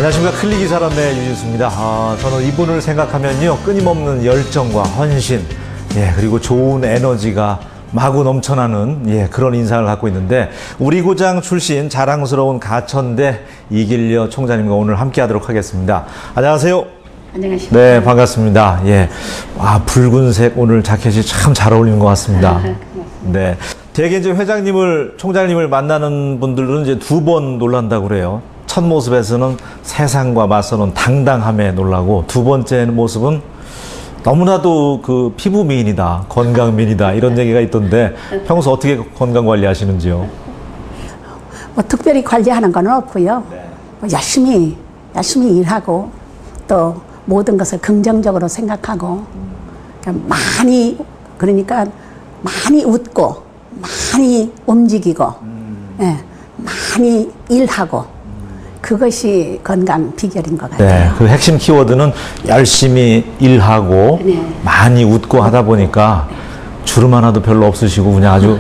안녕하십니까. 클릭이 사람의 유진수입니다. 저는 이분을 생각하면요, 끊임없는 열정과 헌신, 그리고 좋은 에너지가 마구 넘쳐나는 그런 인상을 갖고 있는데, 우리 고장 출신 자랑스러운 가천대 이길려 총장님과 오늘 함께하도록 하겠습니다. 안녕하세요. 안녕하십니까. 네, 반갑습니다. 붉은색 오늘 자켓이 참 잘 어울리는 것 같습니다. 네. 대개 이제 총장님을 만나는 분들은 이제 두 번 놀란다고 그래요. 첫 모습에서는 세상과 맞서는 당당함에 놀라고, 두 번째 모습은 너무나도 그 피부 미인이다, 건강 미인이다, 이런 얘기가 있던데, 평소 어떻게 건강 관리하시는지요? 뭐 특별히 관리하는 건 없고요. 뭐 열심히 일하고 또 모든 것을 긍정적으로 생각하고, 그러니까 많이 웃고 많이 움직이고 많이 일하고, 그것이 건강 비결인 것 같아요. 네, 그 핵심 키워드는 열심히 일하고 많이 웃고 하다 보니까 주름 하나도 별로 없으시고 그냥 아주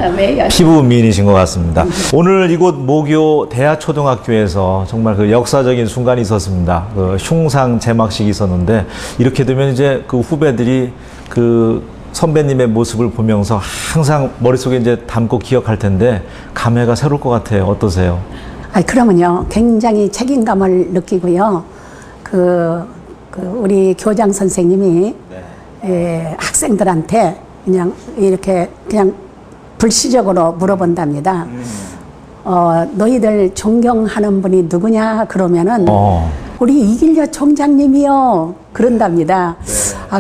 피부 미인이신 것 같습니다. 오늘 이곳 모교 대하초등학교에서 정말 그 역사적인 순간이 있었습니다. 그 흉상 제막식이 있었는데, 이렇게 되면 이제 그 후배들이 그 선배님의 모습을 보면서 항상 머릿속에 이제 담고 기억할 텐데, 감회가 새로울 것 같아요. 어떠세요? 그러면요, 굉장히 책임감을 느끼고요. 우리 교장 선생님이 학생들한테 그냥 불시적으로 물어본답니다. 너희들 존경하는 분이 누구냐? 그러면은 우리 이길려 총장님이요, 그런답니다.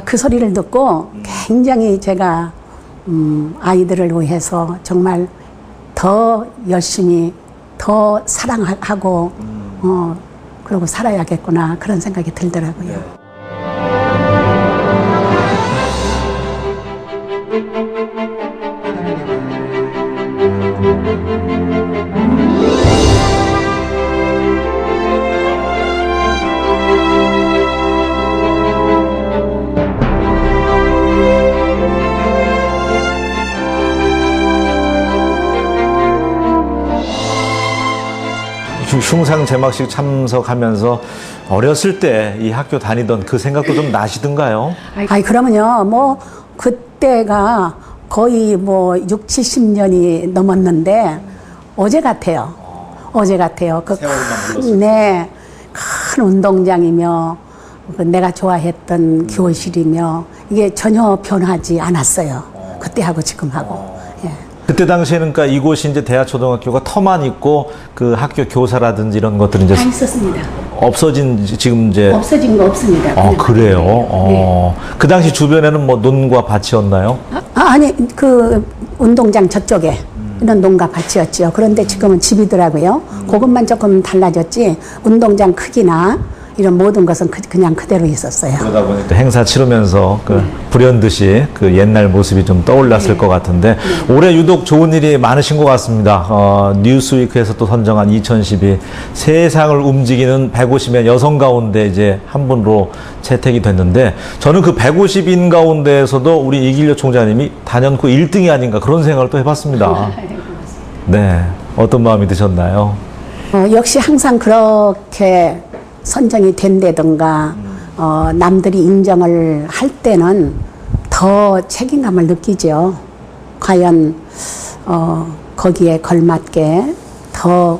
그 소리를 듣고 굉장히 제가 아이들을 위해서 정말 더 열심히 더 사랑하고 그러고 살아야겠구나, 그런 생각이 들더라고요. 흉상 제막식 참석하면서 어렸을 때 이 학교 다니던 그 생각도 좀 나시던가요? 그러면요, 뭐 그때가 거의 뭐 60, 70년이 넘었는데 어제 같아요. 큰 운동장이며 내가 좋아했던 교실이며, 이게 전혀 변하지 않았어요. 그때하고 지금하고. 그때 당시에는 그러니까 이곳이 이제 대하초등학교가 터만 있고, 그 학교 교사라든지 이런 것들은 이제 다 있었습니다. 지금 이제 없어진 거 없습니다. 그래요? 네. 그 당시 주변에는 뭐 논과 밭이었나요? 아니, 그 운동장 저쪽에 이런 농가 밭이었죠. 그런데 지금은 집이더라고요. 그것만 조금 달라졌지, 운동장 크기나 이런 모든 것은 그냥 그대로 있었어요. 그러다 보니까 행사 치르면서 불현듯이 그 옛날 모습이 좀 떠올랐을 것 같은데, 올해 유독 좋은 일이 많으신 것 같습니다. 뉴스위크에서 또 선정한 2012 세상을 움직이는 150의 여성 가운데 이제 한 분으로 채택이 됐는데, 저는 그 150인 가운데에서도 우리 이길려 총장님이 단연코 1등이 아닌가, 그런 생각을 또 해봤습니다. 네, 어떤 마음이 드셨나요? 역시 항상 그렇게 선정이 된다든가 남들이 인정을 할 때는 더 책임감을 느끼죠. 과연 거기에 걸맞게 더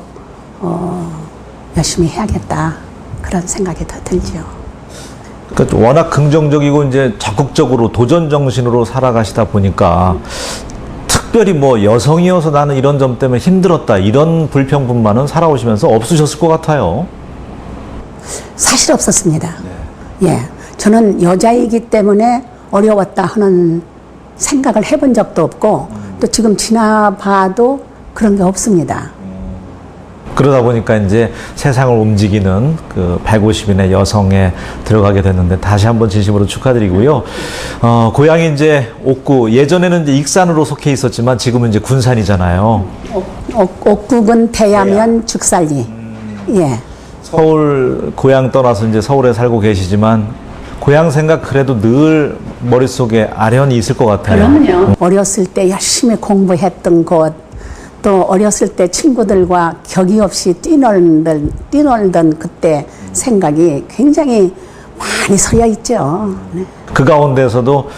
열심히 해야겠다, 그런 생각이 더 들죠. 그러니까 워낙 긍정적이고 이제 적극적으로 도전 정신으로 살아가시다 보니까, 특별히 뭐 여성이어서 나는 이런 점 때문에 힘들었다, 이런 불평분만은 살아오시면서 없으셨을 것 같아요. 사실 없었습니다. 저는 여자이기 때문에 어려웠다 하는 생각을 해본 적도 없고, 또 지금 지나봐도 그런 게 없습니다. 그러다 보니까 이제 세상을 움직이는 그 150인의 여성에 들어가게 됐는데, 다시 한번 진심으로 축하드리고요. 고향이 이제 옥구, 예전에는 이제 익산으로 속해 있었지만 지금은 이제 군산이잖아요. 옥국은 대야면 죽살리. 서울 고향 떠나서 이제 서울에 살고 계시지만, 고향 생각 그래도 늘 머릿속에 아련히 있을 것 같아요. 그럼요. 어렸을 때 열심히 공부했던 곳, 또 어렸을 때 친구들과 격이 없이 뛰놀던 그때 생각이 굉장히 많이 서려 있죠. 네. 그 가운데서도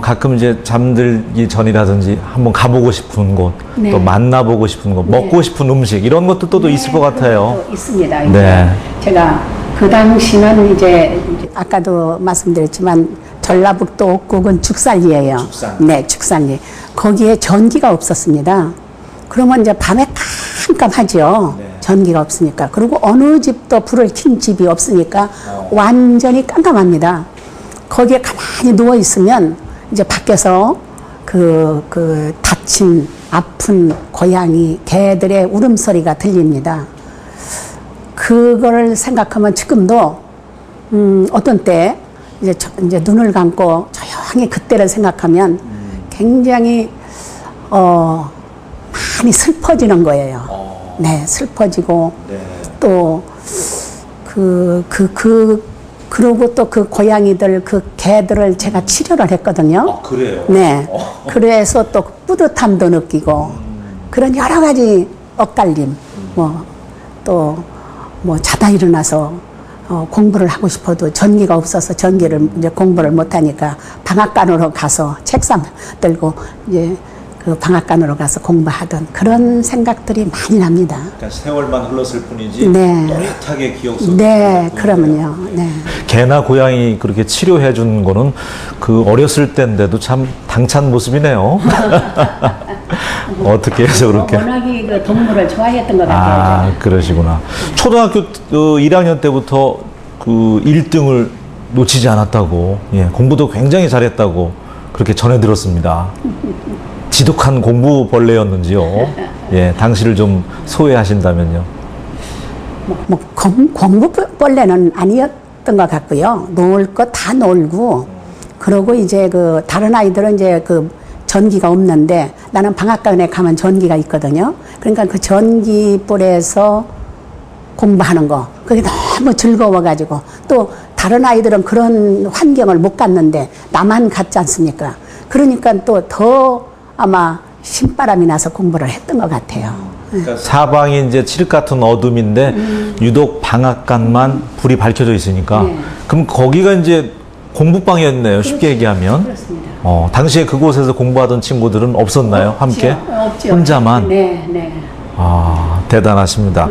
가끔 이제 잠들기 전이라든지 한번 가보고 싶은 곳, 네. 또 만나보고 싶은 곳, 먹고 싶은 음식 이런 것도 또 있을 것 같아요. 있습니다. 네. 제가 그 당시는 이제 아까도 말씀드렸지만 전라북도 옥국은 죽살리예요. 죽살리. 네, 죽살리. 거기에 전기가 없었습니다. 그러면 이제 밤에 깜깜하죠. 네. 전기가 없으니까. 그리고 어느 집도 불을 킨 집이 없으니까 완전히 깜깜합니다. 거기에 가만히 누워 있으면 이제 밖에서 그 다친 아픈 고양이 개들의 울음소리가 들립니다. 그걸 생각하면 지금도 어떤 때 이제 눈을 감고 조용히 그때를 생각하면 굉장히 많이 슬퍼지는 거예요. 네, 슬퍼지고 네. 또 그러고 또 그 고양이들 그 개들을 제가 치료를 했거든요. 그래요? 네. 그래서 또 뿌듯함도 느끼고 그런 여러 가지 엇갈림 뭐 자다 일어나서 공부를 하고 싶어도 전기가 없어서 전기를 이제 공부를 못 하니까 방앗간으로 가서 책상 들고 이제 그 방앗간으로 가서 공부하던 그런 생각들이 많이 납니다. 그러니까 세월만 흘렀을 뿐이지 네. 또렷하게 기억 속에 네, 그러면요. 네. 개나 고양이 그렇게 치료해 준 거는 그 어렸을 때인데도 참 당찬 모습이네요. 어떻게 해서 그렇게? 워낙에 그 동물을 좋아했던 것 같아요. 아, 그러시구나. 초등학교 1학년 때부터 그 1등을 놓치지 않았다고, 예, 공부도 굉장히 잘했다고 그렇게 전해 들었습니다. 지독한 공부벌레였는지요? 예, 당시를 좀 소외하신다면요. 공부벌레는 아니었던 것 같고요. 놀 거 다 놀고, 그러고 이제 그 다른 아이들은 이제 그 전기가 없는데 나는 방앗간에 가면 전기가 있거든요. 그러니까 그 전기불에서 공부하는 거, 그게 너무 즐거워가지고 또 다른 아이들은 그런 환경을 못 갔는데 나만 갔지 않습니까? 그러니까 또 더 아마 신바람이 나서 공부를 했던 것 같아요. 그러니까 사방이 이제 칠흑 같은 어둠인데 유독 방앗간만 불이 밝혀져 있으니까 네. 그럼 거기가 이제 공부방이었네요. 쉽게 얘기하면. 그렇습니다. 당시에 그곳에서 공부하던 친구들은 없었나요? 함께? 없죠. 혼자만? 네, 네. 아, 대단하십니다.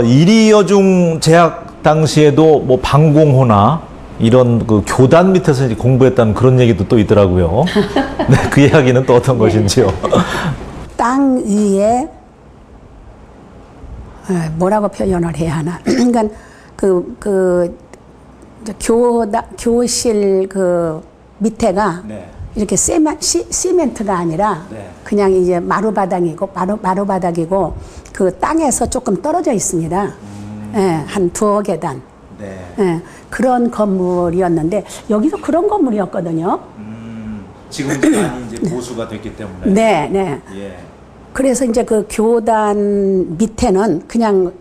이리여중 재학 당시에도 뭐 방공호나 이런 그 교단 밑에서 이제 공부했다는 그런 얘기도 또 있더라고요. 네, 그 이야기는 또 어떤 것인지요? 땅 위에 뭐라고 표현을 해야 하나? 그러니까 교실 그 밑에가 네. 이렇게 시멘트가 아니라 네. 그냥 이제 마루바닥이고 그 땅에서 조금 떨어져 있습니다. 예, 한 2계단. 네. 예, 그런 건물이었는데 여기도 그런 건물이었거든요. 지금 많이 이제 보수가 됐기 때문에. 네, 네. 예. 그래서 이제 그 교단 밑에는 그냥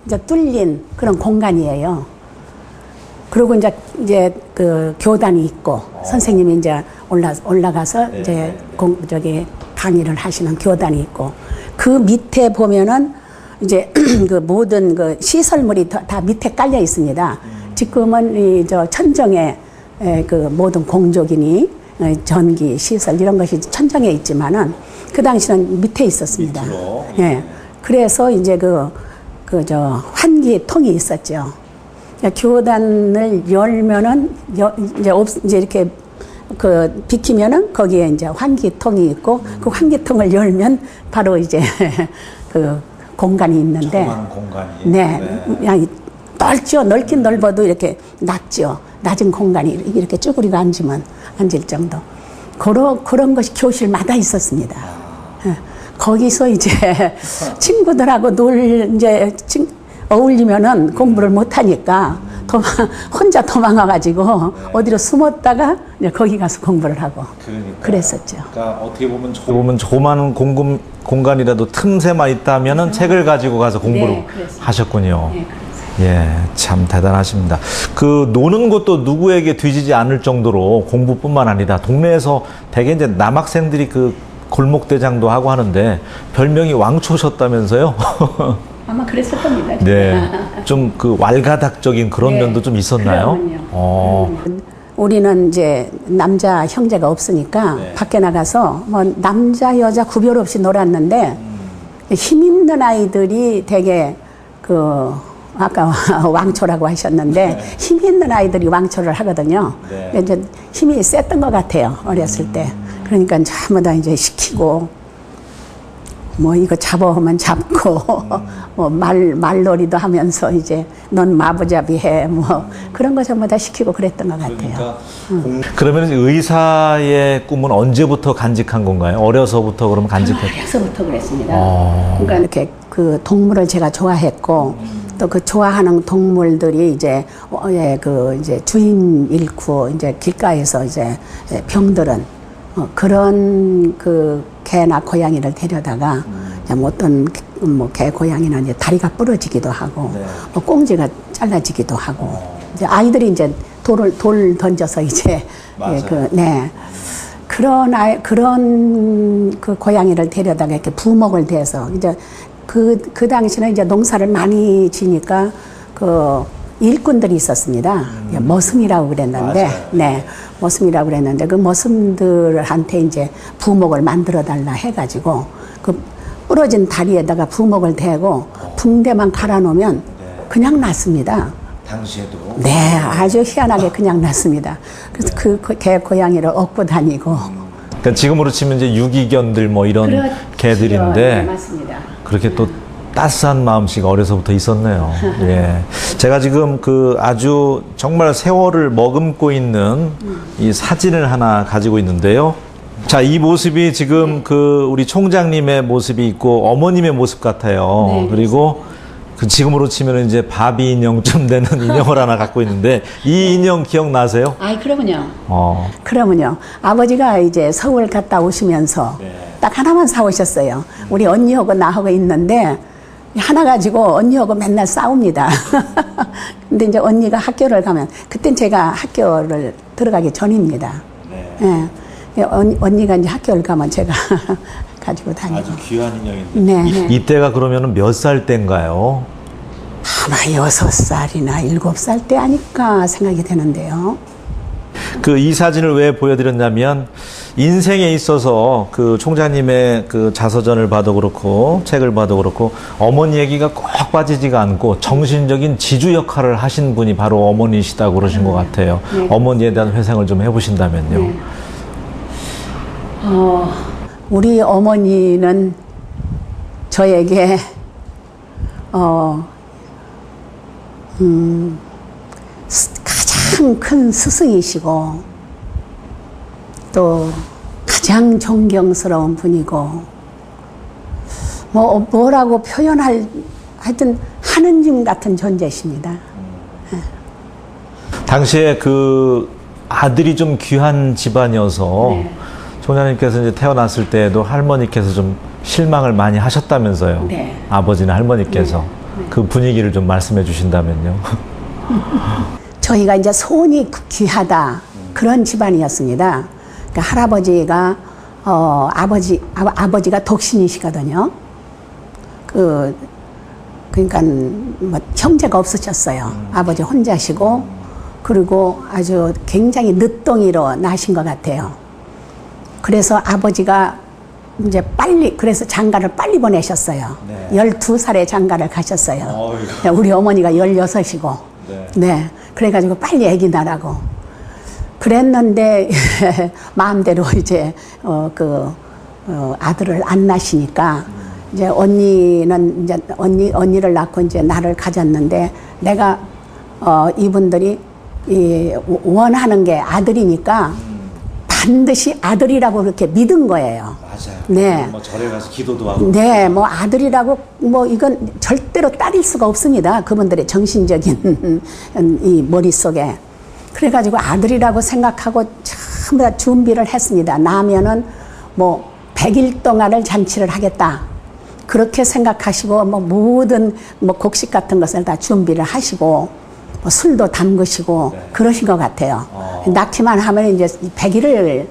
이제 뚫린 그런 공간이에요. 그리고 이제 그 교단이 있고 선생님이 이제 올라가서 네, 이제 네. 저기 강의를 하시는 교단이 있고 그 밑에 보면은 이제 그 모든 그 시설물이 다 밑에 깔려 있습니다. 지금은 저 천정에 그 모든 공조기니 전기 시설 이런 것이 천정에 있지만은 그 당시는 밑에 있었습니다. 밑으로. 예. 그래서 이제 저 환기통이 있었죠. 교단을 열면은 이제 이렇게 그 비키면은 거기에 이제 환기통이 있고 그 환기통을 열면 바로 이제 그 공간이 있는데 정한 공간이. 네, 그냥 넓긴 넓어도 이렇게 낮은 공간이 이렇게 쭈그리고 앉을 정도 그런 것이 교실마다 있었습니다. 예. 거기서 이제 친구들하고 어울리면은 공부를 못 하니까 혼자 도망가가지고 어디로 숨었다가 이제 거기 가서 공부를 하고 그랬었죠. 그러니까 어떻게 보면 조그마한 공간이라도 틈새만 있다면은 책을 가지고 가서 공부를 네, 그랬습니다. 하셨군요. 네, 예, 참 대단하십니다. 그 노는 것도 누구에게 뒤지지 않을 정도로 공부뿐만 아니라 동네에서 대개 이제 남학생들이 그 골목대장도 하고 하는데 별명이 왕초셨다면서요? 아마 그랬을 겁니다. 네. 좀 그 왈가닥적인 그런 네. 면도 좀 있었나요? 그럼요. 우리는 이제 남자 형제가 없으니까 네. 밖에 나가서 뭐 남자 여자 구별 없이 놀았는데 힘 있는 아이들이 되게 그 아까 왕초라고 하셨는데 힘 있는 아이들이 왕초를 하거든요. 네. 이제 힘이 셌던 것 같아요, 어렸을 때. 그러니까 전부 다 이제 시키고 뭐 이거 잡아오면 잡고 뭐 말놀이도 하면서 이제 넌 마부잡이 해 뭐 그런 거 전부 다 시키고 그랬던 것 같아요. 그러면 의사의 꿈은 언제부터 간직한 건가요? 어려서부터 그러면 간직했? 어려서부터 그랬습니다. 그러니까 이렇게 그 동물을 제가 좋아했고 또 그 좋아하는 동물들이 이제 그 이제 주인 잃고 이제 길가에서 이제 병들은 그런 그 개나 고양이를 데려다가 뭐 어떤 뭐 개 고양이는 이제 다리가 부러지기도 하고 네. 뭐 꽁지가 잘라지기도 하고 이제 아이들이 이제 돌 던져서 이제 네 그런 그 고양이를 데려다가 이렇게 부목을 대서 이제 그 당시는 이제 농사를 많이 지니까 그 일꾼들이 있었습니다. 머슴이라고 그랬는데, 맞아요. 네, 머슴이라고 그랬는데 그 머슴들한테 이제 부목을 만들어 달라 해가지고 그 부러진 다리에다가 부목을 대고 붕대만 갈아 놓으면 그냥 났습니다. 당시에도. 네, 아주 희한하게 그냥 났습니다. 그래서 그 개 고양이를 업고 다니고. 그러니까 지금으로 치면 이제 유기견들 뭐 이런 그렇죠. 개들인데 네, 맞습니다. 그렇게 또 따스한 마음씨가 어려서부터 있었네요. 예. 제가 지금 그 아주 정말 세월을 머금고 있는 이 사진을 하나 가지고 있는데요. 자, 이 모습이 지금 그 우리 총장님의 모습이 있고 어머님의 모습 같아요. 네, 그리고 그 지금으로 치면 이제 바비 인형쯤 되는 인형을 하나 갖고 있는데 이 인형 기억나세요? 아이, 그러면요. 어. 그러면요. 아버지가 이제 서울 갔다 오시면서 딱 하나만 사오셨어요. 우리 언니하고 나하고 있는데 하나 가지고 언니하고 맨날 싸웁니다. 근데 이제 언니가 학교를 가면 그땐 제가 학교를 들어가기 전입니다. 네. 예. 언니가 이제 학교를 가면 제가 가지고 다니고. 아주 귀한 인형인데. 네. 이때가 그러면은 몇 살 때인가요? 아마 6살이나 7살 때 아닐까 생각이 되는데요. 그 이 사진을 왜 보여드렸냐면 인생에 있어서 그 총장님의 그 자서전을 봐도 그렇고 책을 봐도 그렇고 어머니 얘기가 꼭 빠지지가 않고 정신적인 지주 역할을 하신 분이 바로 어머니시다고 그러신 것 같아요. 네. 어머니에 대한 회상을 좀 해보신다면요. 네. 우리 어머니는 저에게 가장 큰 스승이시고 또 가장 존경스러운 분이고 뭐라고 표현할 하여튼 하느님 같은 존재십니다. 당시에 그 아들이 좀 귀한 집안이어서 네. 총장님께서 이제 태어났을 때에도 할머니께서 좀 실망을 많이 하셨다면서요. 네. 아버지나 할머니께서 그 분위기를 좀 말씀해 주신다면요. 저희가 이제 손이 귀하다 그런 집안이었습니다. 그러니까 할아버지가 아버지가 독신이시거든요. 그러니까 뭐 형제가 없으셨어요. 아버지 혼자시고 그리고 아주 굉장히 늦둥이로 나신 것 같아요. 그래서 아버지가 이제 그래서 장가를 빨리 보내셨어요. 네. 12살에 장가를 가셨어요. 어이구. 우리 어머니가 16이고. 네. 그래가지고 빨리 아기 낳으라고. 그랬는데, 마음대로 이제, 아들을 안 낳으시니까, 이제 언니는 이제 언니를 낳고 이제 나를 가졌는데, 내가, 이분들이 원하는 게 아들이니까, 반드시 아들이라고 그렇게 믿은 거예요. 맞아요. 네. 뭐 절에 가서 기도도 하고. 네, 뭐 아들이라고 뭐 이건 절대로 딸일 수가 없습니다. 그분들의 정신적인 이 머릿속에. 그래가지고 아들이라고 생각하고 전부 다 준비를 했습니다. 나면은 뭐 100일 동안을 잔치를 하겠다. 그렇게 생각하시고 뭐 모든 뭐 곡식 같은 것을 다 준비를 하시고 뭐 술도 담그시고 네. 그러신 것 같아요. 낳기만 하면 이제 100일을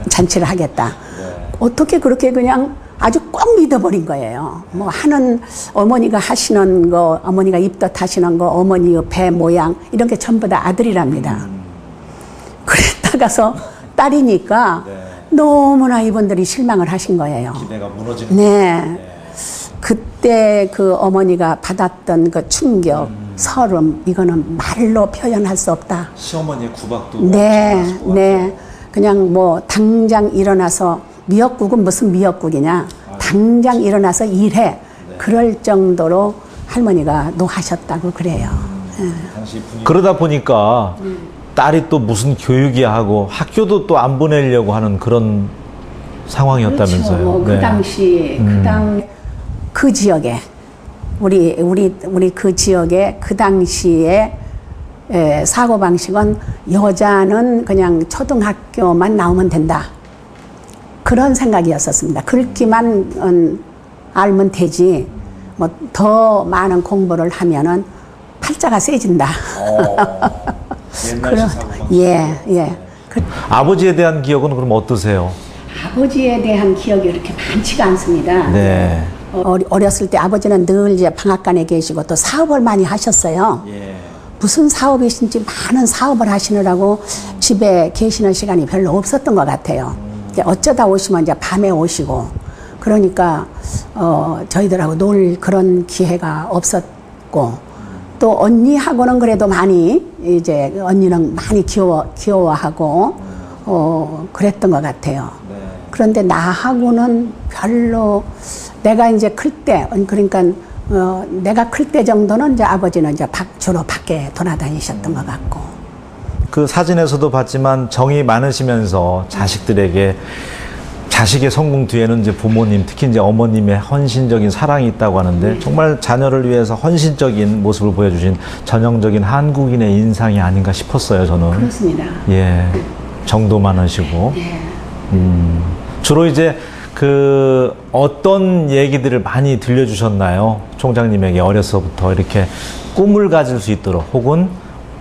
잔치를 하겠다. 네. 어떻게 그렇게 그냥 아주 꼭 믿어버린 거예요. 뭐 하는 어머니가 하시는 거, 어머니가 입덧 하시는 거, 어머니의 배 모양 이런 게 전부 다 아들이랍니다. 그랬다가서 딸이니까 네. 너무나 이분들이 실망을 하신 거예요. 기대가 무너지는. 네. 그때 그 어머니가 받았던 그 충격, 설움, 이거는 말로 표현할 수 없다. 시어머니의 구박도. 네, 네. 그냥 뭐 당장 일어나서 미역국은 무슨 미역국이냐. 당장 일어나서 일해. 네. 그럴 정도로 할머니가 노하셨다고 그래요. 그러다 보니까 딸이 또 무슨 교육이야 하고 학교도 또 안 보내려고 하는 그런 상황이었다면서요. 그렇죠. 뭐 네. 그 당시 그 지역에 우리 그 지역에 그 당시에 사고 방식은 여자는 그냥 초등학교만 나오면 된다. 그런 생각이었었습니다. 글귀만 알면 되지. 뭐 더 많은 공부를 하면은 팔자가 세진다. 옛날 사고 방식. 예. 아버지에 대한 기억은 그럼 어떠세요? 아버지에 대한 기억이 이렇게 많지가 않습니다. 네. 어렸을 때 아버지는 늘 이제 방앗간에 계시고 또 사업을 많이 하셨어요. 예. 무슨 사업이신지 많은 사업을 하시느라고 집에 계시는 시간이 별로 없었던 것 같아요. 이제 어쩌다 오시면 이제 밤에 오시고 그러니까 저희들하고 놀 그런 기회가 없었고 또 언니하고는 그래도 많이 이제 언니는 많이 귀여워하고 그랬던 것 같아요. 네. 그런데 나하고는 별로 내가 이제 클 때 그러니까 내가 클 때 정도는 이제 아버지는 이제 주로 밖에 돌아다니셨던 것 같고. 그 사진에서도 봤지만 정이 많으시면서 자식들에게 자식의 성공 뒤에는 이제 부모님, 특히 이제 어머님의 헌신적인 사랑이 있다고 하는데 정말 자녀를 위해서 헌신적인 모습을 보여주신 전형적인 한국인의 인상이 아닌가 싶었어요, 저는. 그렇습니다. 예. 정도 많으시고. 네. 주로 이제 그 어떤 얘기들을 많이 들려주셨나요? 총장님에게 어려서부터 이렇게 꿈을 가질 수 있도록 혹은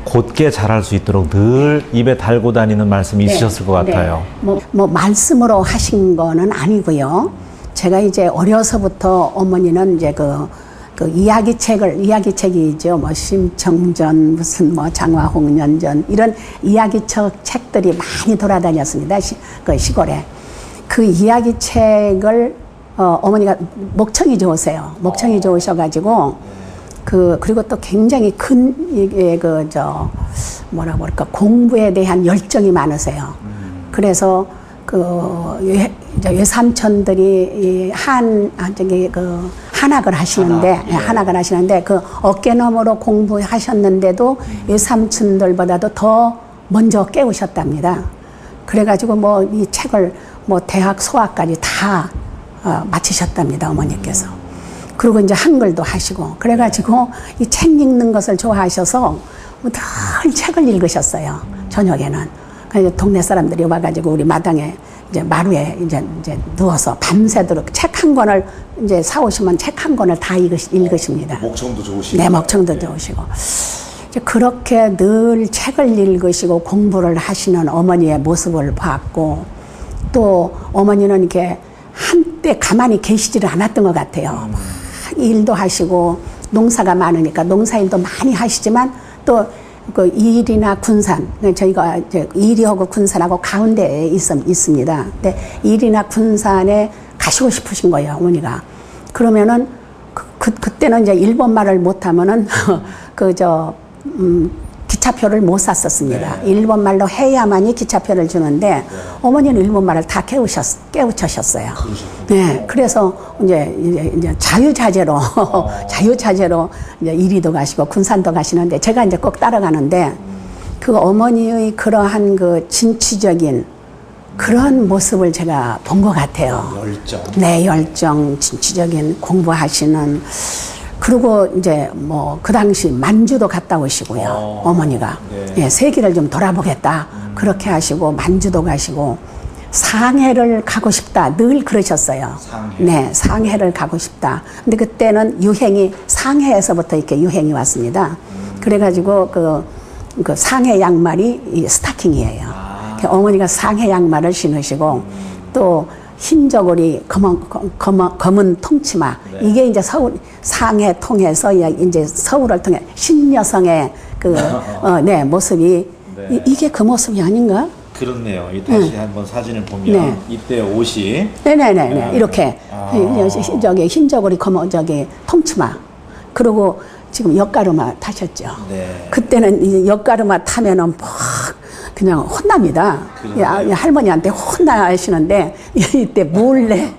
곧게 자랄 수 있도록 늘 입에 달고 다니는 말씀이 있으셨을 것 같아요. 네. 뭐 말씀으로 하신 거는 아니고요. 제가 이제 어려서부터 어머니는 이제 그 이야기책이죠. 뭐 심청전, 무슨 뭐 장화홍련전 이런 책들이 많이 돌아다녔습니다. 그 시골에. 그 이야기책을 어머니가 목청이 좋으세요. 목청이 좋으셔가지고 그리고 또 굉장히 큰 이게 뭐라고 그럴까 공부에 대한 열정이 많으세요. 그래서 외삼촌들이 한학을 하시는데 한학을 하시는데 그 어깨너머로 공부하셨는데도 외삼촌들보다도 더 먼저 깨우셨답니다. 그래가지고 뭐 이 책을 뭐 대학 소학까지 다 마치셨답니다, 어머니께서. 그리고 이제 한글도 하시고 그래가지고 이 책 읽는 것을 좋아하셔서 늘 책을 읽으셨어요, 저녁에는. 그래서 동네 사람들이 와가지고 우리 마당에 이제 마루에 이제 누워서 밤새도록 책 한 권을 이제 사오시면 책 한 권을 다 읽으십니다. 목청도 좋으시고. 네, 목청도 좋으시고. 이제 그렇게 늘 책을 읽으시고 공부를 하시는 어머니의 모습을 봤고 또 어머니는 이렇게 한때 가만히 계시지를 않았던 것 같아요. 막 일도 하시고 농사가 많으니까 농사일도 많이 하시지만 또 그 일이나 군산, 저희가 이제 일이하고 군산하고 가운데에 있습니다. 근데 일이나 군산에 가시고 싶으신 거예요, 어머니가. 그러면은 그때는 이제 일본말을 못하면은 기차표를 못 샀었습니다. 네. 일본말로 해야만이 기차표를 주는데 어머니는 일본말을 다 깨우치셨어요. 네, 그래서 이제 자유자재로 자유자재로 이제 이리도 가시고 군산도 가시는데 제가 이제 꼭 따라가는데 그 어머니의 그러한 그 진취적인 그런 모습을 제가 본 것 같아요. 열정. 네, 열정, 진취적인 공부하시는. 그리고 이제 뭐 그 당시 만주도 갔다 오시고요, 어머니가. 네. 예, 세계를 좀 돌아보겠다. 그렇게 하시고 만주도 가시고 상해를 가고 싶다 늘 그러셨어요. 상해. 네, 상해를 가고 싶다. 근데 그때는 유행이 상해에서부터 이렇게 유행이 왔습니다. 그래가지고 그 상해 양말이 이 스타킹이에요. 어머니가 상해 양말을 신으시고 또 흰 저고리 검은 통치마 이게 이제 서울 상해 통해서 이제 서울을 통해 신여성의 네, 모습이 이게 그 모습이 아닌가? 그렇네요. 다시 한번 사진을 보면 네. 이때 옷이 네네네 이렇게 저기 흰 저고리 저기 통치마 그리고 지금 옆가르마 타셨죠. 네. 그때는 이 옆가르마 타면은 막 그냥 혼납니다. 할머니한테 혼나시는데 이때 몰래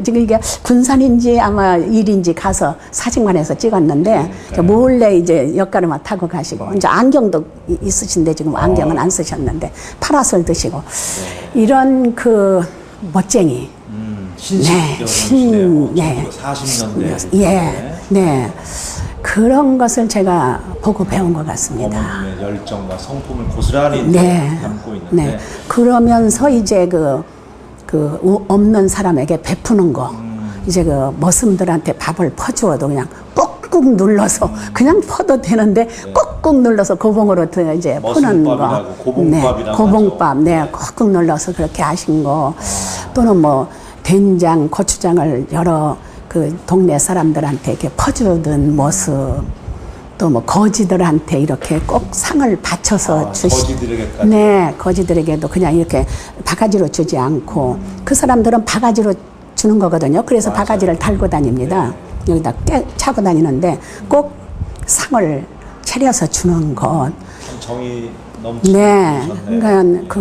지금 이게 군산인지 아마 일인지 가서 사진관 에서 찍었는데 몰래 이제 옆가르마 타고 가시고 이제 안경도 있으신데 지금 안경은 안 쓰셨는데 파라솔 드시고 이런 그 멋쟁이 네, 40년대. 예, 네. 그런 것을 제가 보고 배운 것 같습니다. 어머님의 열정과 성품을 고스란히 담고 있는데. 네. 그러면서 이제 없는 사람에게 베푸는 거. 이제 머슴들한테 밥을 퍼주어도 그냥 꾹꾹 눌러서 그냥 퍼도 되는데 꾹꾹 눌러서 고봉으로 이제 푸는 거. 고봉밥이라고 고봉밥. 네. 꾹꾹 눌러서 그렇게 하신 거. 또는 뭐 된장, 고추장을 여러 그 동네 사람들한테 이렇게 퍼주던 모습, 또 뭐 거지들한테 이렇게 꼭 상을 바쳐서 거지들에게까지. 네, 거지들에게도 그냥 이렇게 바가지로 주지 않고 그 사람들은 바가지로 주는 거거든요. 그래서 바가지를 달고 다닙니다. 여기다 차고 다니는데 꼭 상을 차려서 주는 것. 정이 넘치는. 네, 그러니까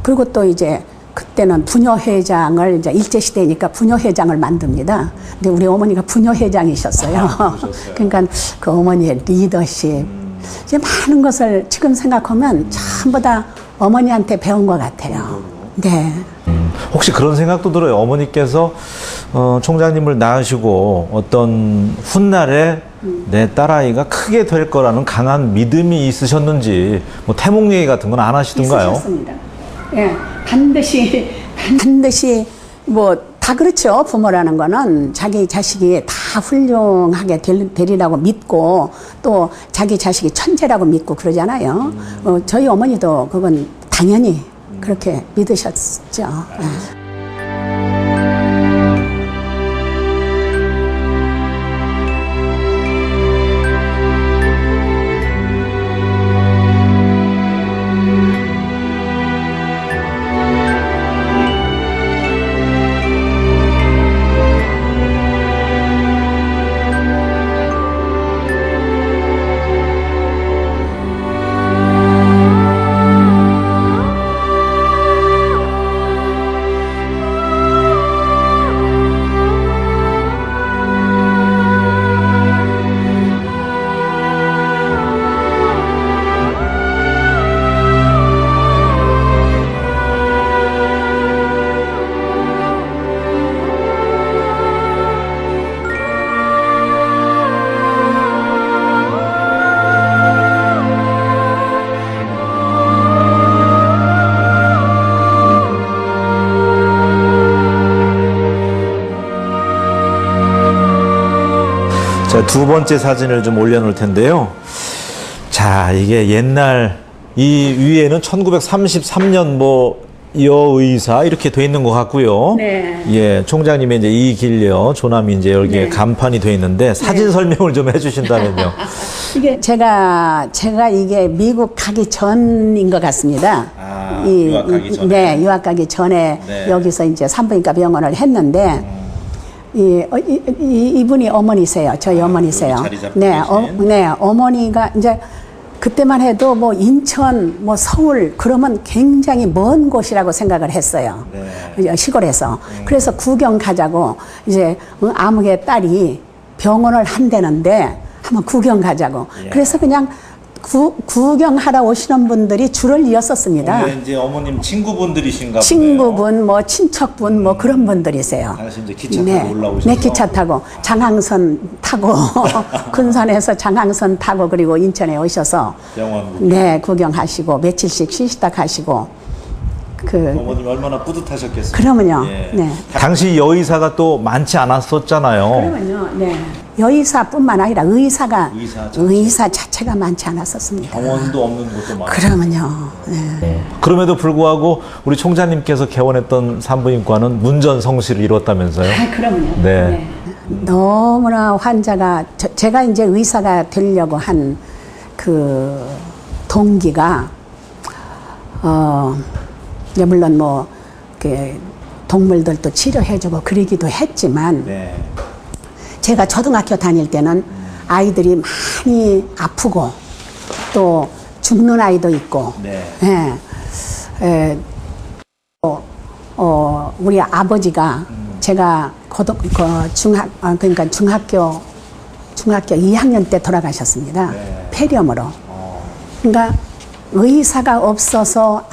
그리고 또 이제. 그때는 부녀회장을 이제 일제시대니까 부녀회장을 만듭니다. 근데 우리 어머니가 부녀회장이셨어요. 그러니까 그 어머니의 리더십. 이제 많은 것을 지금 생각하면 전부 다 어머니한테 배운 것 같아요. 네. 혹시 그런 생각도 들어요. 어머니께서 총장님을 낳으시고 어떤 훗날에 내 딸아이가 크게 될 거라는 강한 믿음이 있으셨는지 뭐 태몽 얘기 같은 건 안 하시던가요? 있으셨습니다. 예, 반드시 뭐 다 그렇죠. 부모라는 거는 자기 자식이 다 훌륭하게 되리라고 믿고 또 자기 자식이 천재라고 믿고 그러잖아요. 저희 어머니도 그건 당연히 그렇게 믿으셨죠. 예. 자, 두 번째 사진을 좀 올려놓을 텐데요. 자, 이게 옛날 이 위에는 1933년 뭐 여의사 이렇게 돼 있는 것 같고요. 네. 예, 총장님의 이제 이길려 조남이 이제 여기에 간판이 돼 있는데 사진 설명을 좀 해주신다면요. 이게 제가 이게 미국 가기 전인 것 같습니다. 유학 가기 전에. 네, 유학 가기 전에 여기서 이제 산부인과 병원을 했는데 이분이 어머니세요. 저희 어머니세요. 자리 잡고 네, 어머니가 이제 그때만 해도 뭐 인천, 뭐 서울 그러면 굉장히 먼 곳이라고 생각을 했어요. 시골에서. 그래서 구경 가자고 이제 아무개 딸이 병원을 한대는데 한번 구경 가자고. 그래서 그냥 구경하러 오시는 분들이 줄을 이었었습니다. 이제 어머님 친구분들이신가 보네요. 친구분, 뭐 친척분, 뭐 그런 분들이세요. 당시 이제 기차 타고 올라오셔서. 네, 기차 타고 장항선 타고 군산에서 장항선 타고 그리고 인천에 오셔서 병원 네, 구경하시고 며칠씩 쉬시다 가시고 어머님 얼마나 뿌듯하셨겠어요. 그러면요. 예. 네. 당시 여의사가 또 많지 않았었잖아요. 그러면요. 네. 여의사뿐만 아니라 의사 자체가 많지 않았었습니다. 병원도 없는 곳도 많아요. 그러면요. 네. 그럼에도 불구하고 우리 총장님께서 개원했던 산부인과는 문전성시를 이뤘다면서요? 그러면요. 네. 네. 너무나 환자가 제가 이제 의사가 되려고 한 그 동기가 이제 물론 뭐 동물들도 치료해주고 그러기도 했지만 네. 제가 초등학교 다닐 때는 아이들이 많이 아프고 또 죽는 아이도 있고 네. 우리 아버지가 제가 그러니까 중학교 2학년 때 돌아가셨습니다. 네. 폐렴으로. 그러니까 의사가 없어서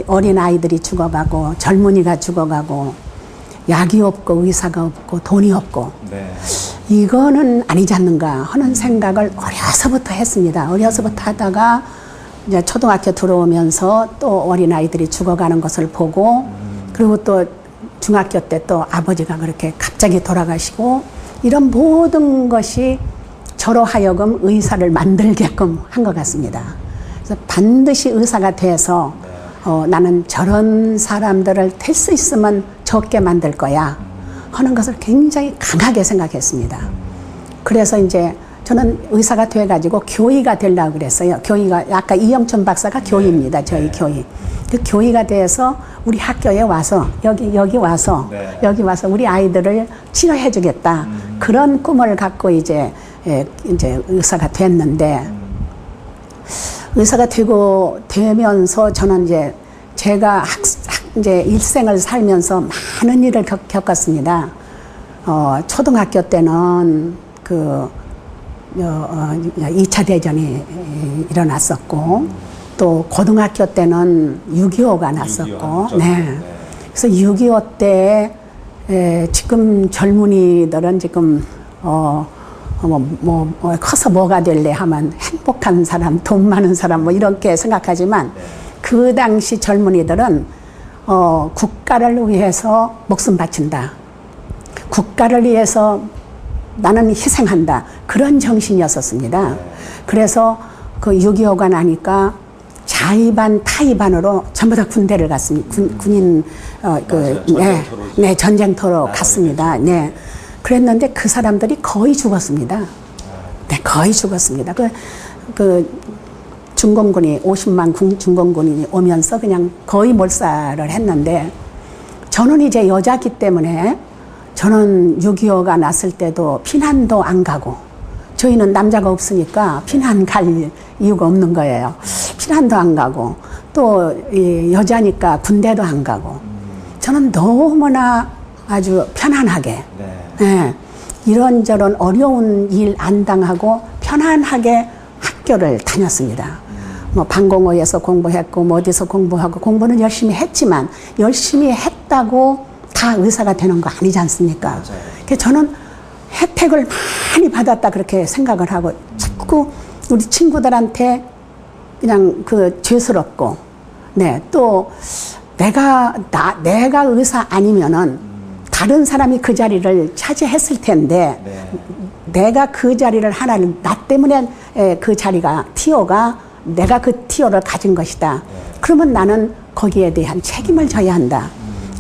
어린 아이들이 죽어가고 젊은이가 죽어가고 약이 없고 의사가 없고 돈이 없고 네. 이거는 아니지 않는가 하는 생각을 어려서부터 했습니다. 어려서부터 하다가 이제 초등학교 들어오면서 또 어린 아이들이 죽어가는 것을 보고 그리고 또 중학교 때 또 아버지가 그렇게 갑자기 돌아가시고 이런 모든 것이 저로 하여금 의사를 만들게끔 한 것 같습니다. 그래서 반드시 의사가 돼서 나는 저런 사람들을 될 수 있으면 적게 만들 거야 하는 것을 굉장히 강하게 생각했습니다. 그래서 이제 저는 의사가 돼가지고 교의가 되려고 그랬어요. 교의가 아까 이영춘 박사가 교의입니다. 저희 교의. 그 교의가 돼서 우리 학교에 와서 여기 와서 우리 아이들을 치료해주겠다. 그런 꿈을 갖고 이제 의사가 됐는데 의사가 되면서 저는 이제 제가 이제 일생을 살면서 많은 일을 겪었습니다. 초등학교 때는 2차 대전이 일어났었고 또 고등학교 때는 6.25가 났었고 네. 그래서 6.25 때 지금 젊은이들은 지금 커서 뭐가 될래 하면 행복한 사람, 돈 많은 사람 뭐 이렇게 생각하지만 그 당시 젊은이들은 국가를 위해서 목숨 바친다. 국가를 위해서 나는 희생한다. 그런 정신이었었습니다. 그래서 그 6.25가 나니까 자의반 타의반으로 전부 다 군대를 갔습니다. 군인 전쟁터로 갔습니다. 네. 그랬는데 그 사람들이 거의 죽었습니다. 네, 거의 죽었습니다. 그 중공군이 50만 중공군이 오면서 그냥 거의 몰살을 했는데 저는 이제 여자기 때문에 저는 6.25가 났을 때도 피난도 안 가고 저희는 남자가 없으니까 피난 갈 이유가 없는 거예요. 피난도 안 가고 또 여자니까 군대도 안 가고 저는 너무나 아주 편안하게 네, 이런저런 어려운 일 안 당하고 편안하게 학교를 다녔습니다. 뭐 방공호에서 공부했고 뭐 어디서 공부하고 공부는 열심히 했지만 열심히 했다고 다 의사가 되는 거 아니지 않습니까? 그래서 저는 혜택을 많이 받았다 그렇게 생각을 하고 자꾸 우리 친구들한테 그냥 죄스럽고 네, 또 내가 의사 아니면은 다른 사람이 그 자리를 차지했을 텐데 내가 그 자리를 하나를 나 때문에 그 자리가 티오가 내가 그 티오를 가진 것이다. 그러면 나는 거기에 대한 책임을 져야 한다.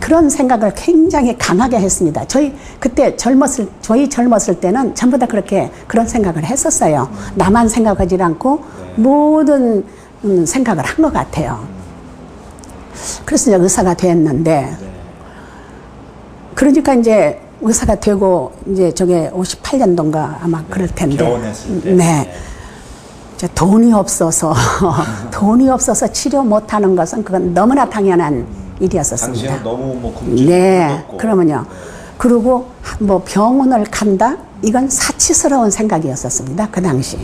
그런 생각을 굉장히 강하게 했습니다. 저희 젊었을 때는 전부 다 그런 생각을 했었어요. 나만 생각하지 않고 모든 생각을 한 것 같아요. 그래서 이제 의사가 됐는데, 그러니까 이제 의사가 되고 이제 저게 58년도인가 아마 그럴 텐데. 개원했을 때. 네. 이제 돈이 없어서 치료 못하는 것은 그건 너무나 당연한 일이었었습니다. 당시에는 너무 뭐 굶주리고 네, 그러면요. 그리고 뭐 병원을 간다? 이건 사치스러운 생각이었었습니다. 그 당시.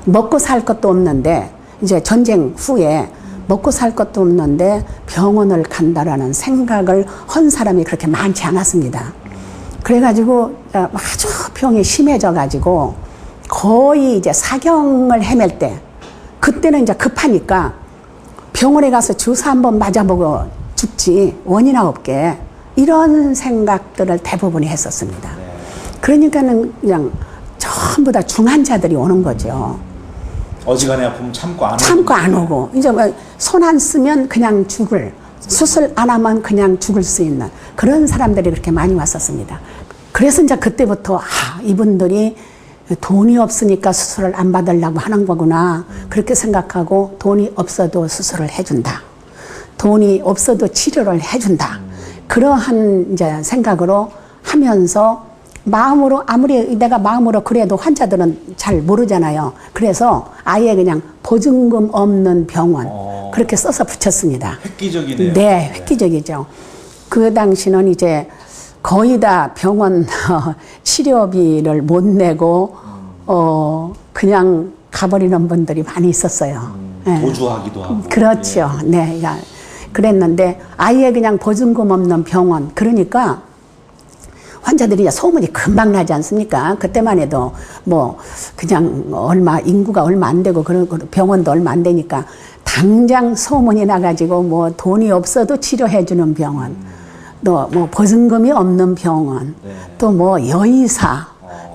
먹고 살 것도 없는데 이제 전쟁 후에 먹고 살 것도 없는데 병원을 간다라는 생각을 한 사람이 그렇게 많지 않았습니다. 그래가지고 아주 병이 심해져가지고 거의 이제 사경을 헤맬 때 그때는 이제 급하니까 병원에 가서 주사 한번 맞아보고 죽지 원이나 없게 이런 생각들을 대부분이 했었습니다. 그러니까는 그냥 전부 다 중환자들이 오는 거죠. 어지간히 아프면 참고 안 오고 이제 뭐 손 안 쓰면 그냥 죽을, 수술 안 하면 그냥 죽을 수 있는 그런 사람들이 그렇게 많이 왔었습니다. 그래서 이제 그때부터 이분들이 돈이 없으니까 수술을 안 받으려고 하는 거구나 그렇게 생각하고 돈이 없어도 수술을 해준다. 돈이 없어도 치료를 해준다. 그러한 이제 생각으로 하면서 마음으로 아무리 내가 마음으로 그래도 환자들은 잘 모르잖아요. 그래서 아예 그냥 보증금 없는 병원 그렇게 써서 붙였습니다. 획기적이네요. 네, 획기적이죠. 그 당시는 이제 거의 다 병원 치료비를 못 내고 그냥 가버리는 분들이 많이 있었어요. 도주하기도 하고. 그렇죠. 네, 그랬는데 아예 그냥 보증금 없는 병원. 그러니까 환자들이 소문이 금방 나지 않습니까? 그때만 해도 뭐 그냥 인구가 얼마 안 되고 그런 병원도 얼마 안 되니까 당장 소문이 나가지고 뭐 돈이 없어도 치료해주는 병원, 또 뭐 보증금이 없는 병원, 또 뭐 여의사,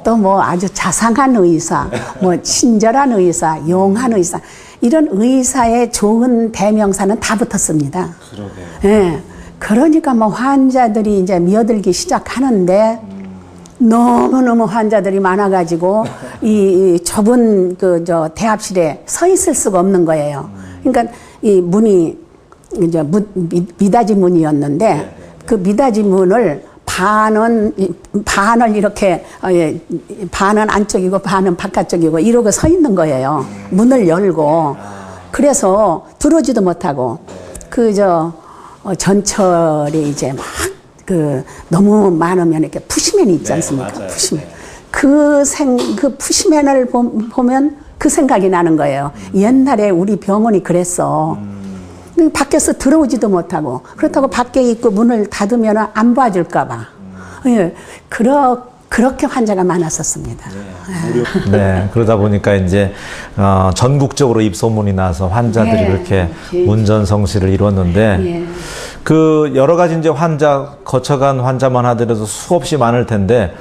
또 뭐 아주 자상한 의사, 뭐 친절한 의사, 용한 의사 이런 의사의 좋은 대명사는 다 붙었습니다. 그러게요. 예. 그러니까 뭐 환자들이 이제 미어들기 시작하는데 너무너무 환자들이 많아가지고 이 좁은 대합실에 서 있을 수가 없는 거예요. 그러니까 이 문이 이제 미닫이 문이었는데 그 미닫이 문을 반을 이렇게 반은 안쪽이고 반은 바깥쪽이고 이러고 서 있는 거예요. 문을 열고 그래서 들어오지도 못하고 전철이 이제 막 너무 많으면 이렇게 푸시맨이 있지 않습니까? 맞아요. 푸시맨. 그 푸시맨을 보면 그 생각이 나는 거예요. 옛날에 우리 병원이 그랬어. 밖에서 들어오지도 못하고 그렇다고 밖에 있고 문을 닫으면 안 봐줄까봐. 예, 그렇게 환자가 많았었습니다. 네, 그러다 보니까 이제 전국적으로 입소문이 나서 환자들이 그렇게 문전성시를 이뤘는데 그 여러 가지 이제 거쳐간 환자만 하더라도 수없이 많을 텐데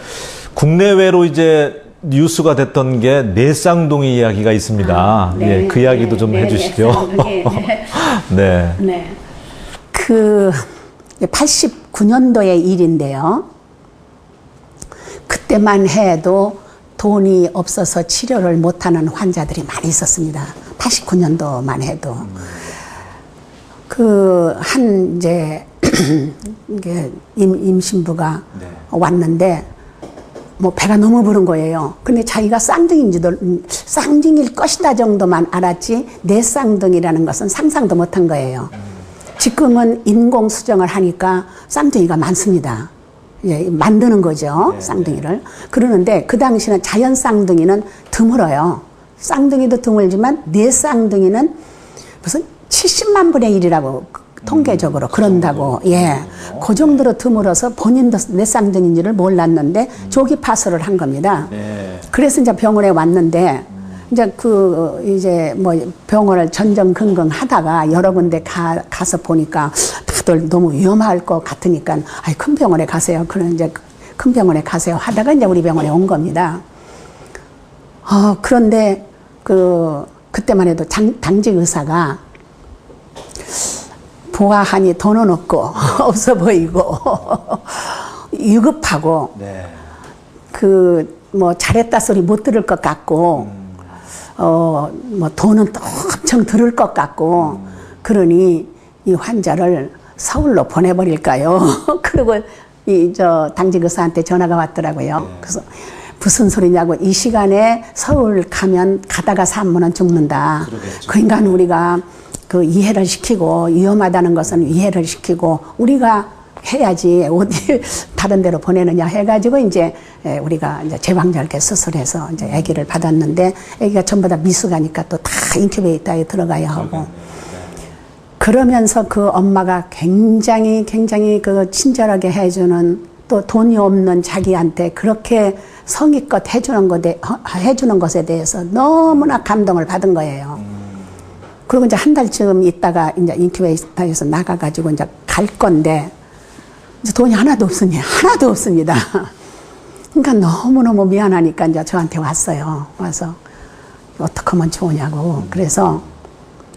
국내외로 이제 뉴스가 됐던 게 내쌍둥이 이야기가 있습니다. 예, 그 이야기도 좀 해주시죠. 네. 그 89년도의 일인데요. 그때만 해도 돈이 없어서 치료를 못하는 환자들이 많이 있었습니다. 89년도만 해도. 이제 임신부가 왔는데 뭐 배가 너무 부른 거예요. 근데 자기가 쌍둥이일 것이다 정도만 알았지 내 쌍둥이라는 것은 상상도 못한 거예요. 지금은 인공수정을 하니까 쌍둥이가 많습니다. 만드는 거죠, 쌍둥이를. 그러는데 그 당시는 자연 쌍둥이는 드물어요. 쌍둥이도 드물지만 내 쌍둥이는 무슨 70만 분의 1이라고 통계적으로 그런다고. 그 정도로 드물어서 본인도 내 쌍둥이인지를 몰랐는데 조기 파설을 한 겁니다. 그래서 이제 병원에 왔는데 이제 뭐 병원을 전전긍긍 하다가 여러 군데 가서 보니까 다들 너무 위험할 것 같으니까 큰 병원에 가세요. 그런 이제 큰 병원에 가세요 하다가 이제 우리 병원에 온 겁니다. 그런데 그때만 해도 당직 의사가 보아하니 돈은 없고 없어 보이고 유급하고 뭐 잘했다 소리 못 들을 것 같고 뭐 돈은 또 엄청 들을 것 같고 그러니 이 환자를 서울로 보내버릴까요? 그리고 당직 의사한테 전화가 왔더라고요. 그래서 무슨 소리냐고, 이 시간에 서울 가다가 산모는 죽는다. 그러니까 우리가 이해를 시키고 위험하다는 것은 이해를 시키고 우리가 해야지 어디 다른 데로 보내느냐 해가지고 이제 우리가 이제 제왕절개 수술해서 이제 아기를 받았는데 아기가 전부 다 미숙하니까 또 다 인큐베이터에 들어가야 하고 그러면서 그 엄마가 굉장히 친절하게 해주는 또 돈이 없는 자기한테 그렇게 성의껏 해주는 것에 대해서 너무나 감동을 받은 거예요. 그리고 이제 한 달쯤 있다가 이제 인큐베이터에서 나가가지고 이제 갈 건데, 이제 돈이 하나도 없으니, 하나도 없습니다. 그러니까 너무너무 미안하니까 이제 저한테 왔어요. 와서 어떻게 하면 좋으냐고. 그래서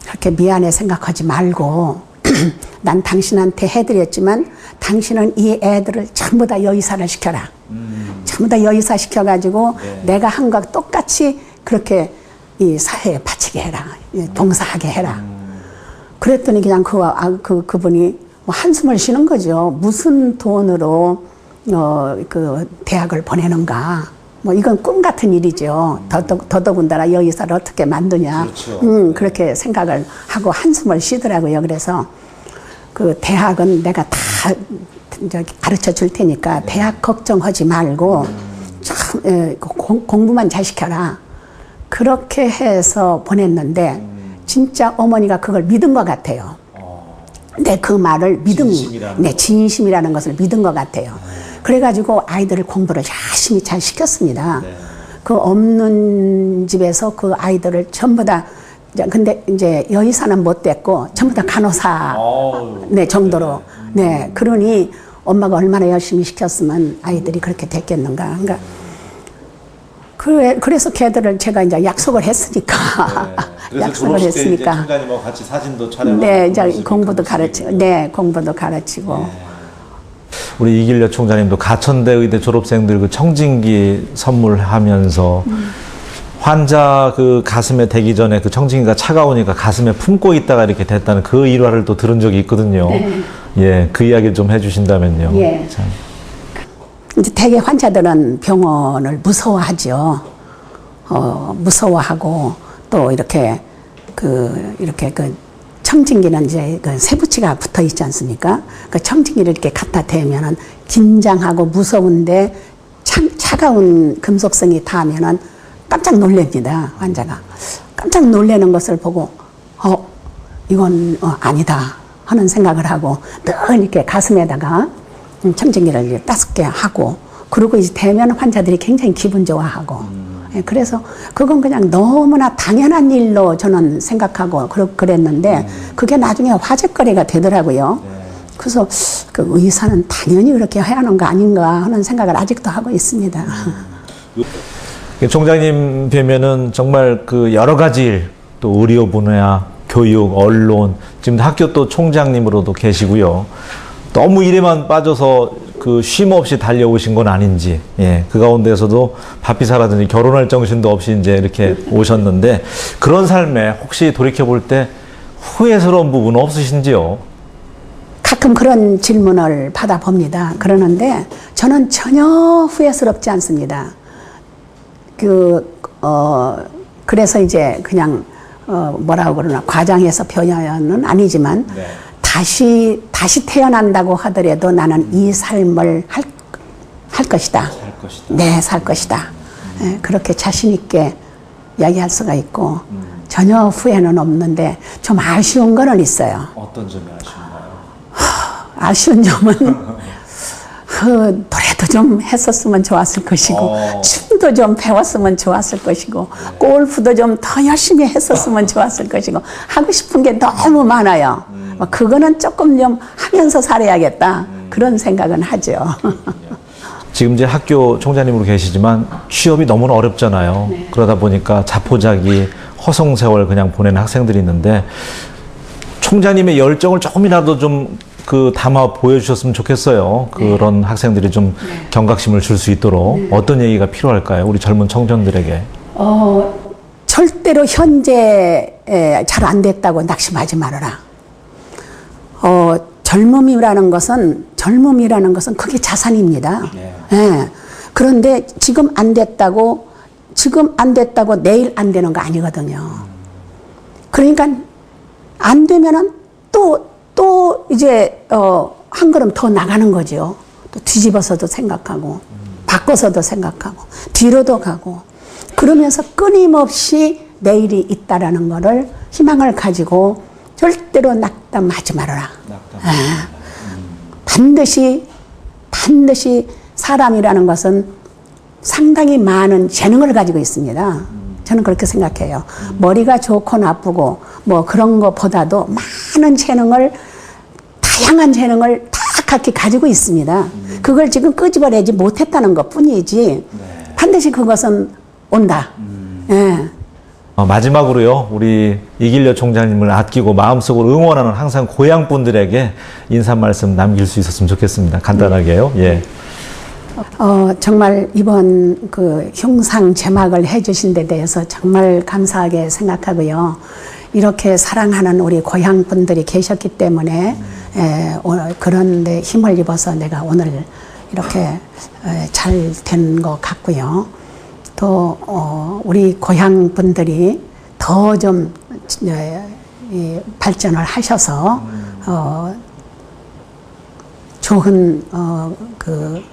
그렇게 미안해 생각하지 말고, 난 당신한테 해드렸지만 당신은 이 애들을 전부 다 여의사를 시켜라. 전부 다 여의사 시켜가지고 내가 한 것 똑같이 그렇게 이 사회에 바치게 해라. 봉사하게 해라. 그랬더니 그냥 그분이 뭐 한숨을 쉬는 거죠. 무슨 돈으로 그 대학을 보내는가. 뭐 이건 꿈 같은 일이죠. 더더군다나 여의사를 어떻게 만드냐. 그렇죠. 그렇게 생각을 하고 한숨을 쉬더라고요. 그래서 그 대학은 내가 다 저기 가르쳐 줄 테니까 대학 걱정하지 말고 참 공부만 잘 시켜라. 그렇게 해서 보냈는데 진짜 어머니가 그걸 믿은 것 같아요. 내 그 말을 진심이라는 것을 믿은 것 같아요. 그래가지고 아이들을 공부를 열심히 잘 시켰습니다. 그 없는 집에서 그 아이들을 전부 다, 근데 이제 여의사는 못 됐고 전부 다 간호사 정도로. 네, 그러니 엄마가 얼마나 열심히 시켰으면 아이들이 그렇게 됐겠는가. 그러니까 그래서 걔들을 제가 이제 약속을 했으니까. 그래서 약속을 했으니까. 이제 총장님하고 같이 사진도 촬영하고. 네, 이제 공부도 가르치고. 네, 공부도 가르치고. 우리 이길려 총장님도 가천대 의대 졸업생들 그 청진기 선물하면서 환자 그 가슴에 대기 전에 그 청진기가 차가우니까 가슴에 품고 있다가 이렇게 됐다는 그 일화를 또 들은 적이 있거든요. 예, 그 이야기를 좀 해주신다면요. 예. 참. 이제 대개 환자들은 병원을 무서워하죠. 무서워하고 또 이렇게 그 청진기는 이제 그 세부치가 붙어 있지 않습니까? 그 청진기를 이렇게 갖다 대면은 긴장하고 무서운데 차가운 금속성이 닿으면은 깜짝 놀랍니다. 환자가. 깜짝 놀라는 것을 보고, 이건 아니다 하는 생각을 하고 늘 이렇게 가슴에다가 청진기를 이제 따숩게 하고, 그리고 이제 대면 환자들이 굉장히 기분 좋아하고. 그래서 그건 그냥 너무나 당연한 일로 저는 생각하고 그랬는데 그게 나중에 화제거리가 되더라고요. 그래서 그 의사는 당연히 그렇게 해야 하는 거 아닌가 하는 생각을 아직도 하고 있습니다. 총장님 뵈면은 정말 그 여러 가지 일, 또 의료 분야, 교육, 언론, 지금 학교 또 총장님으로도 계시고요. 너무 일에만 빠져서 그 쉼 없이 달려오신 건 아닌지, 예, 그 가운데서도 바삐사라든지 결혼할 정신도 없이 이제 이렇게 오셨는데 그런 삶에 혹시 돌이켜볼 때 후회스러운 부분은 없으신지요? 가끔 그런 질문을 받아봅니다. 그러는데 저는 전혀 후회스럽지 않습니다. 그래서 이제 그냥, 뭐라고 그러나, 과장해서 표현은 아니지만, 다시 태어난다고 하더라도 나는 이 삶을 할 것이다. 살 것이다. 네, 살 것이다. 네, 그렇게 자신있게 이야기할 수가 있고, 전혀 후회는 없는데, 좀 아쉬운 거는 있어요. 어떤 점이 아쉬운가요? 아쉬운 점은, 노래도 좀 했었으면 좋았을 것이고, 춤도 좀 배웠으면 좋았을 것이고, 골프도 좀 더 열심히 했었으면 좋았을 것이고, 하고 싶은 게 너무 많아요. 그거는 조금 좀 하면서 살아야겠다. 그런 생각은 하죠. 지금 이제 학교 총장님으로 계시지만 취업이 너무나 어렵잖아요. 그러다 보니까 자포자기, 허송세월 그냥 보내는 학생들이 있는데 총장님의 열정을 조금이라도 좀 담아 보여주셨으면 좋겠어요. 그런 학생들이 좀 경각심을 줄 수 있도록 어떤 얘기가 필요할까요? 우리 젊은 청년들에게. 절대로 현재 잘 안 됐다고 낙심하지 말아라. 젊음이라는 것은 그게 자산입니다. 예. 그런데 지금 안 됐다고 내일 안 되는 거 아니거든요. 그러니까 안 되면은 또 이제 한 걸음 더 나가는 거죠. 또 뒤집어서도 생각하고 바꿔서도 생각하고 뒤로도 가고 그러면서 끊임없이 내일이 있다라는 거를 희망을 가지고 절대로 낙담하지 말아라. 반드시 사람이라는 것은 상당히 많은 재능을 가지고 있습니다. 저는 그렇게 생각해요. 머리가 좋고 나쁘고 뭐 그런 것보다도 많은 재능을, 다양한 재능을 다 각기 가지고 있습니다. 그걸 지금 끄집어내지 못했다는 것 뿐이지 반드시 그것은 온다. 예. 마지막으로요, 우리 이길려 총장님을 아끼고 마음속으로 응원하는 항상 고향 분들에게 인사 말씀 남길 수 있었으면 좋겠습니다. 간단하게요. 예. 정말 이번 그 흉상 제막을 해주신 데 대해서 정말 감사하게 생각하고요. 이렇게 사랑하는 우리 고향 분들이 계셨기 때문에 그런 데 힘을 입어서 내가 오늘 이렇게 잘 된 것 같고요. 또 우리 고향 분들이 더 좀 발전을 하셔서 좋은 그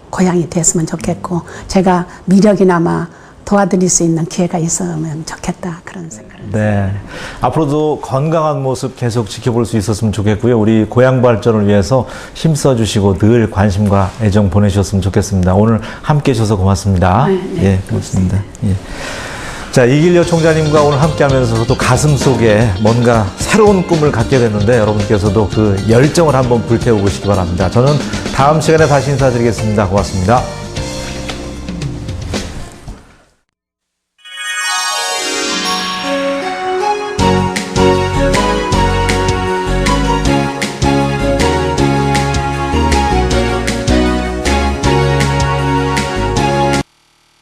고향이 됐으면 좋겠고, 제가 미력이나마 도와드릴 수 있는 기회가 있으면 좋겠다, 그런 생각을. 네. 앞으로도 건강한 모습 계속 지켜볼 수 있었으면 좋겠고요. 우리 고향 발전을 위해서 힘써주시고 늘 관심과 애정 보내주셨으면 좋겠습니다. 오늘 함께 해주셔서 고맙습니다. 네, 예, 고맙습니다. 예. 자, 이길려 총장님과 오늘 함께 하면서도 가슴 속에 뭔가 새로운 꿈을 갖게 됐는데 여러분께서도 그 열정을 한번 불태워 보시기 바랍니다. 저는 다음 시간에 다시 인사드리겠습니다. 고맙습니다.